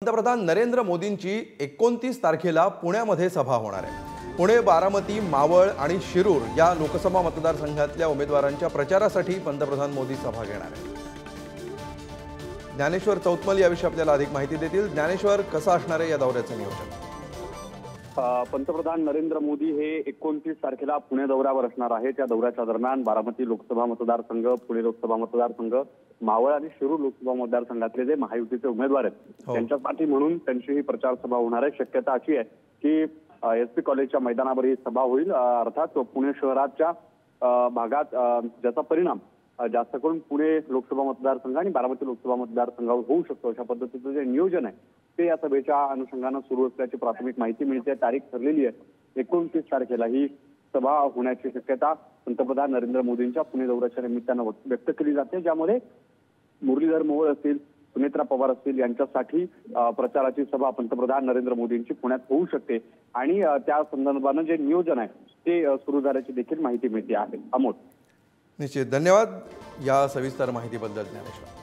पंतप्रधान नरेंद्र मोदींची 29 तारखेला पुण्यामध्ये सभा होणार आहे। पुणे, बारामती, मावळ आणि शिरूर या लोकसभा मतदारसंघातल्या उमेदवारांच्या प्रचारासाठी पंतप्रधान मोदी सभा घेणार आहेत। ज्ञानेश्वर चौतमल याविषयी आपल्याला अधिक माहिती देतील। ज्ञानेश्वर, कसं असणार आहे या दौऱ्याचं नियोजन? पंतप्रधान नरेंद्र मोदी हे 29 तारखेला पुणे दौऱ्यावर असणार आहे। त्या दौऱ्याच्या दरम्यान बारामती लोकसभा मतदारसंघ, पुणे लोकसभा मतदारसंघ, मावळ आणि शिरूर लोकसभा मतदारसंघातले जे महायुतीचे उमेदवार आहेत त्यांच्यासाठी म्हणून त्यांची ही प्रचार सभा होणार आहे। शक्यता अशी आहे की एसपी कॉलेजच्या मैदानावर ही सभा होईल। अर्थात पुणे शहराच्या भागात ज्याचा परिणाम जास्त करून पुणे लोकसभा मतदारसंघ आणि बारामती लोकसभा मतदारसंघावर होऊ शकतो अशा पद्धतीचं जे नियोजन आहे ते या सभेच्या अनुषंगाने सुरू असल्याची प्राथमिक माहिती मिळते। तारीख ठरलेली आहे 29 तारखेला ही सभा होण्याची शक्यता पंतप्रधान नरेंद्र मोदींच्या पुणे दौऱ्याच्या निमित्तानं व्यक्त केली जाते, ज्यामध्ये मुरलीधर मोहोळ असतील, सुनेत्रा पवार असतील यांच्यासाठी प्रचाराची सभा पंतप्रधान नरेंद्र मोदींची पुण्यात होऊ शकते आणि त्या संदर्भानं जे नियोजन आहे ते सुरू झाल्याची देखील माहिती मिळते आहे। अमोल, निश्चित धन्यवाद या सविस्तर माहितीबद्दल ज्ञानेश्वर।